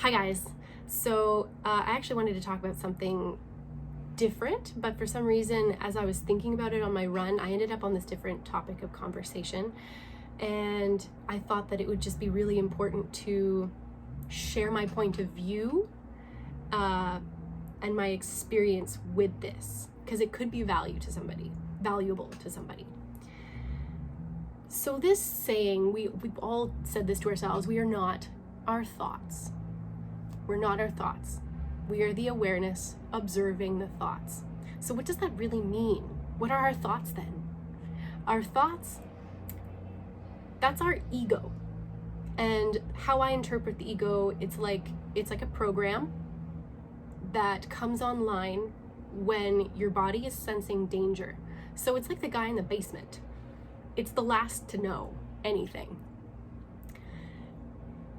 Hi guys. So I actually wanted to talk about something different, but for some reason, as I was thinking about it on my run, I ended up on this different topic of conversation. And I thought that it would just be really important to share my point of view and my experience with this, because it could be valuable to somebody. So this saying, we've all said this to ourselves, we are not our thoughts. We're not our thoughts. We are the awareness observing the thoughts. So what does that really mean? What are our thoughts then? Our thoughts, that's our ego. And how I interpret the ego, it's like a program that comes online when your body is sensing danger. So it's like the guy in the basement. It's the last to know anything.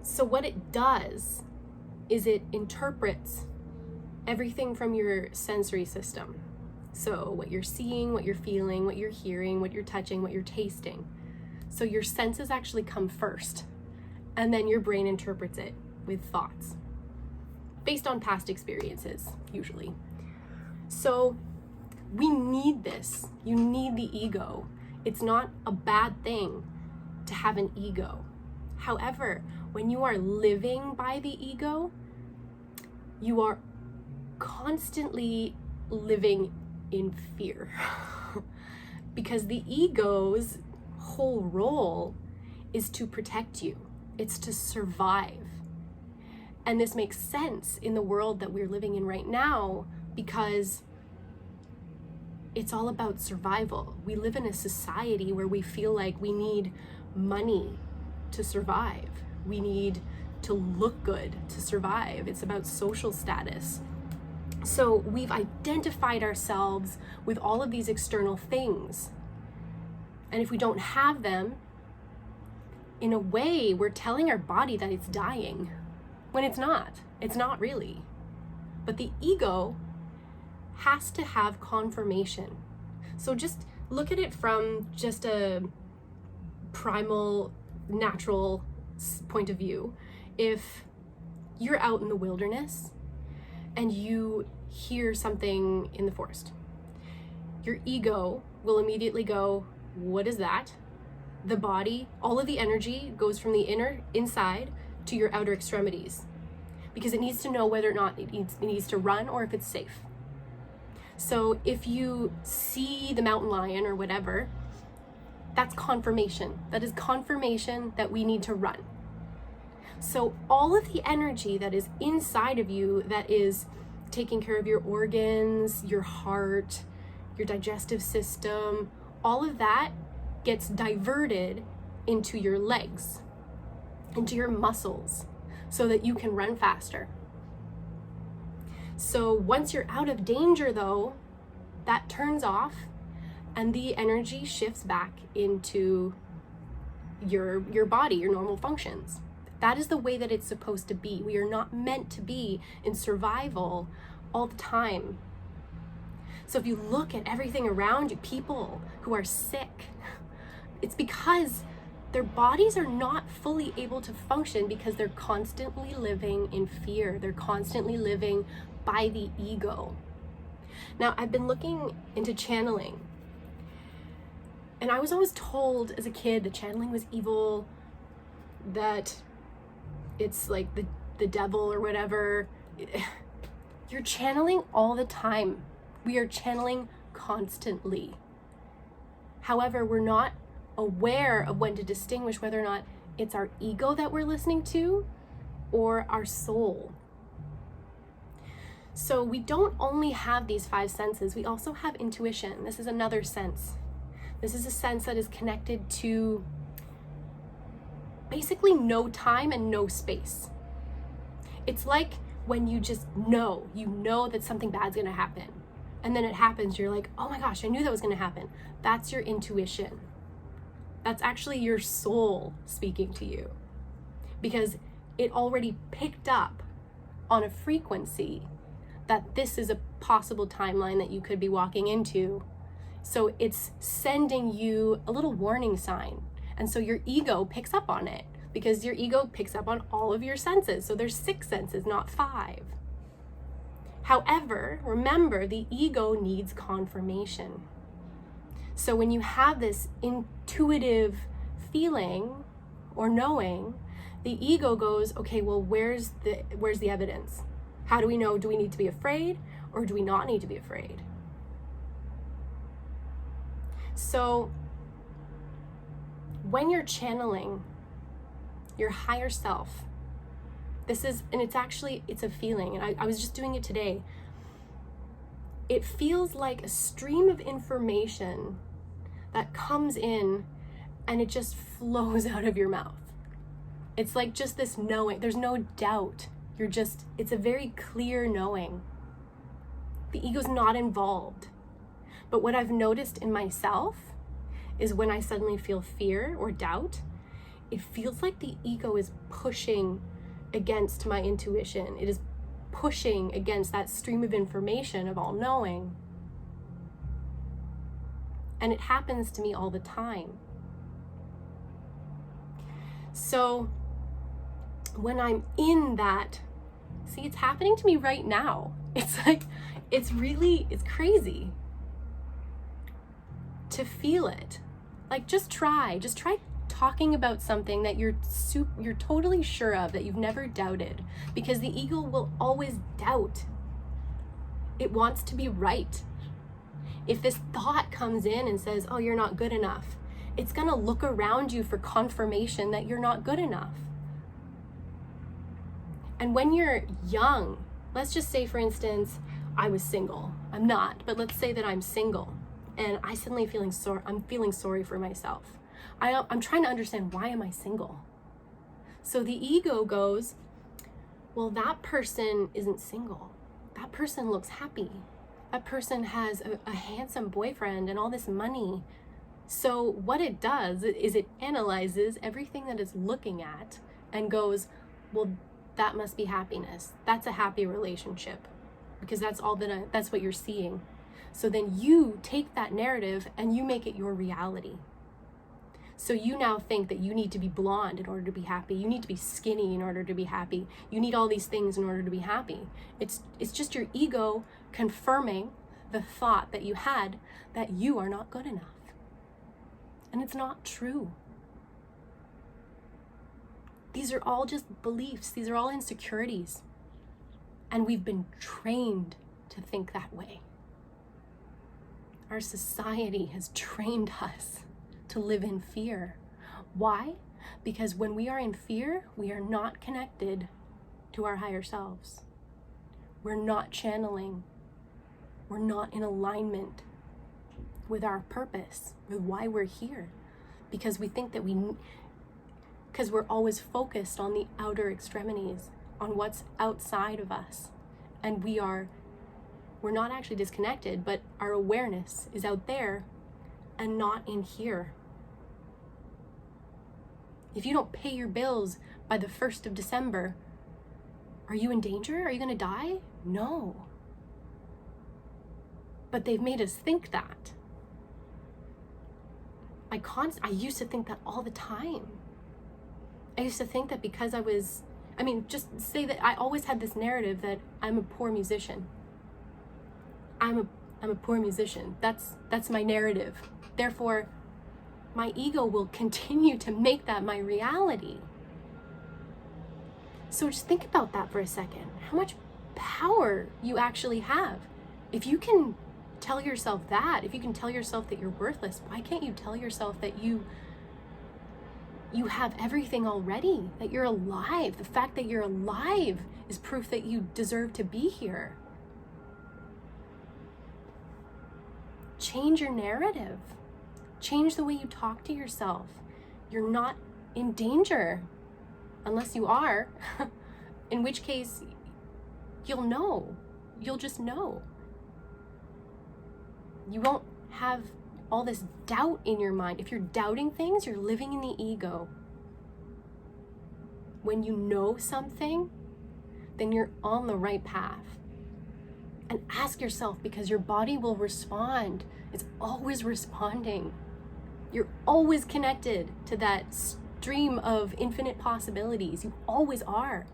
So what it does is it interprets everything from your sensory system. So what you're seeing, what you're feeling, what you're hearing, what you're touching, what you're tasting. So your senses actually come first, and then your brain interprets it with thoughts based on past experiences, usually. So we need this. You need the ego. It's not a bad thing to have an ego. However, when you are living by the ego, you are constantly living in fear because the ego's whole role is to protect you. It's to survive. And this makes sense in the world that we're living in right now because it's all about survival. We live in a society where we feel like we need money to survive. We need to look good to survive. It's about social status. So we've identified ourselves with all of these external things. And if we don't have them, in a way, we're telling our body that it's dying when it's not. It's not really. But the ego has to have confirmation. So just look at it from just a primal, natural point of view. If you're out in the wilderness and you hear something in the forest, your ego will immediately go, what is that? The body, all of the energy goes from the inside to your outer extremities because it needs to know whether or not it needs to run or if it's safe. So if you see the mountain lion or whatever, that's confirmation. That is confirmation that we need to run. So all of the energy that is inside of you, that is taking care of your organs, your heart, your digestive system, all of that gets diverted into your legs, into your muscles, so that you can run faster. So once you're out of danger though, that turns off and the energy shifts back into your body, your normal functions. That is the way that it's supposed to be. We are not meant to be in survival all the time. So if you look at everything around you, people who are sick, it's because their bodies are not fully able to function because they're constantly living in fear. They're constantly living by the ego. Now, I've been looking into channeling, and I was always told as a kid that channeling was evil, that it's like the devil or whatever. You're channeling all the time. We are channeling constantly. However, we're not aware of when to distinguish whether or not it's our ego that we're listening to or our soul. So we don't only have these five senses, we also have intuition. This is another sense. This is a sense that is connected to basically no time and no space. It's like when you just know that something bad's gonna happen. And then it happens, you're like, oh my gosh, I knew that was gonna happen. That's your intuition. That's actually your soul speaking to you, because it already picked up on a frequency that this is a possible timeline that you could be walking into. So it's sending you a little warning sign. And so your ego picks up on it. because your ego picks up on all of your senses. So there's 6 senses, not 5. However, remember, the ego needs confirmation. So when you have this intuitive feeling or knowing, the ego goes, okay, well, where's the evidence? How do we know? Do we need to be afraid, or do we not need to be afraid? So when you're channeling your higher self, it's a feeling, and I was just doing it today. It feels like a stream of information that comes in and it just flows out of your mouth. It's like just this knowing. There's no doubt. It's a very clear knowing. The ego's not involved. But what I've noticed in myself is when I suddenly feel fear or doubt, it feels like the ego is pushing against my intuition. It is pushing against that stream of information of all knowing. And it happens to me all the time. So when I'm in that, see, it's happening to me right now. It's like, it's crazy to feel it. Like, just try talking about something that you're totally sure of, that you've never doubted, because the ego will always doubt. It wants to be right. If this thought comes in and says, oh, you're not good enough, it's going to look around you for confirmation that you're not good enough. And when you're young, let's just say, for instance, I was single. I'm not, but let's say that I'm single and I suddenly I'm feeling sorry for myself. I'm trying to understand, why am I single? So the ego goes, well, that person isn't single. That person looks happy. That person has a handsome boyfriend and all this money. So what it does is it analyzes everything that it's looking at and goes, well, that must be happiness. That's a happy relationship, because that's what you're seeing. So then you take that narrative and you make it your reality. So you now think that you need to be blonde in order to be happy. You need to be skinny in order to be happy. You need all these things in order to be happy. It's just your ego confirming the thought that you had that you are not good enough. And it's not true. These are all just beliefs. These are all insecurities. And we've been trained to think that way. Our society has trained us to live in fear. Why? Because when we are in fear, we are not connected to our higher selves. We're not channeling. We're not in alignment with our purpose, with why we're here. Because we think that because we're always focused on the outer extremities, on what's outside of us. And we're not actually disconnected, but our awareness is out there and not in here. If you don't pay your bills by the 1st of December, are you in danger? Are you going to die? No. But they've made us think that. I used to think that all the time. I used to think that because just say that I always had this narrative that I'm a poor musician. I'm a poor musician. That's my narrative. Therefore, my ego will continue to make that my reality. So just think about that for a second. How much power you actually have. If you can tell yourself that, if you can tell yourself that you're worthless, why can't you tell yourself that you have everything already, that you're alive? The fact that you're alive is proof that you deserve to be here. Change your narrative. Change the way you talk to yourself. You're not in danger, unless you are, in which case you'll know. You'll just know. You won't have all this doubt in your mind. If you're doubting things, you're living in the ego. When you know something, then you're on the right path. And ask yourself, because your body will respond. It's always responding. You're always connected to that dream of infinite possibilities. You always are.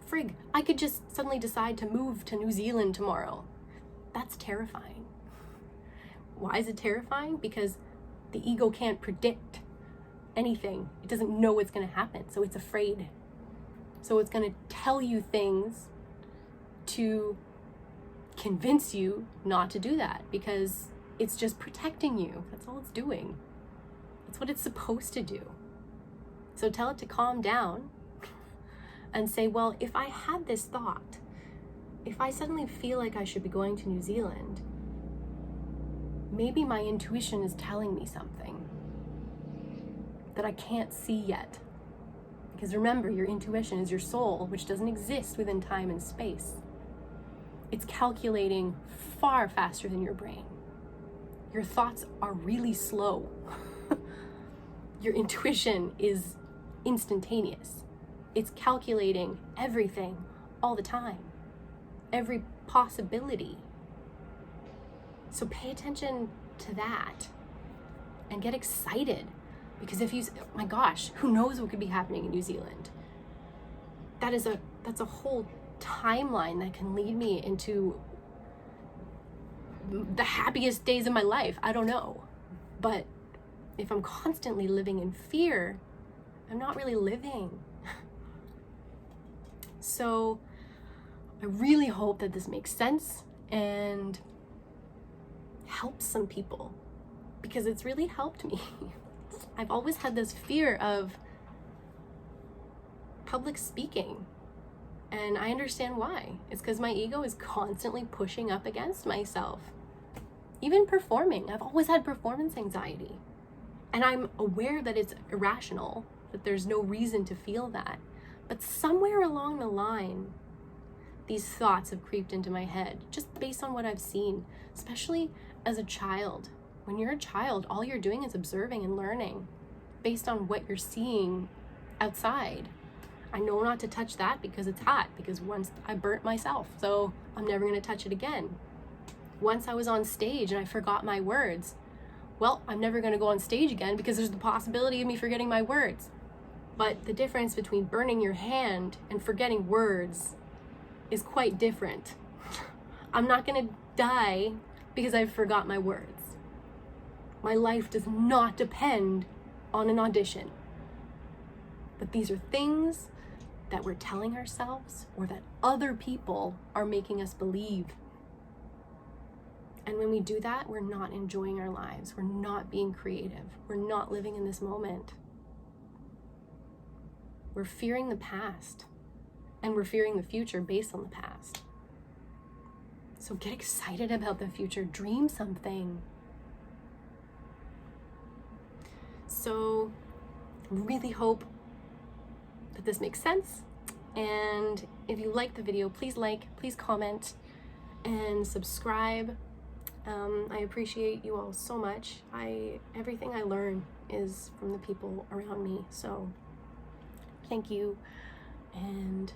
Frig, I could just suddenly decide to move to New Zealand tomorrow. That's terrifying. Why is it terrifying? Because the ego can't predict anything. It doesn't know what's going to happen, so it's afraid. So it's going to tell you things to convince you not to do that, because it's just protecting you. That's all it's doing. That's what it's supposed to do. So tell it to calm down and say, well, if I had this thought, if I suddenly feel like I should be going to New Zealand, maybe my intuition is telling me something that I can't see yet. Because remember, your intuition is your soul, which doesn't exist within time and space. It's calculating far faster than your brain. Your thoughts are really slow. Your intuition is instantaneous. It's calculating everything all the time, every possibility. So pay attention to that and get excited, because if you, oh my gosh, who knows what could be happening in New Zealand? That's a whole timeline that can lead me into the happiest days of my life. I don't know. But if I'm constantly living in fear, I'm not really living. So I really hope that this makes sense and helps some people, because it's really helped me. I've always had this fear of public speaking, and I understand why. It's because my ego is constantly pushing up against myself. Even performing, I've always had performance anxiety, and I'm aware that it's irrational, that there's no reason to feel that. But somewhere along the line, these thoughts have creeped into my head, just based on what I've seen, especially as a child. When you're a child, all you're doing is observing and learning based on what you're seeing outside. I know not to touch that because it's hot, because once I burnt myself, so I'm never going to touch it again. Once I was on stage and I forgot my words. Well, I'm never going to go on stage again because there's the possibility of me forgetting my words. But the difference between burning your hand and forgetting words is quite different. I'm not going to die because I forgot my words. My life does not depend on an audition. But these are things that we're telling ourselves, or that other people are making us believe. And when we do that, we're not enjoying our lives. We're not being creative. We're not living in this moment. We're fearing the past, and we're fearing the future based on the past. So get excited about the future. Dream something. So really hope that this makes sense. And if you like the video, please comment, and subscribe. I appreciate you all so much. Everything I learn is from the people around me. So thank you, and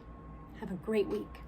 have a great week.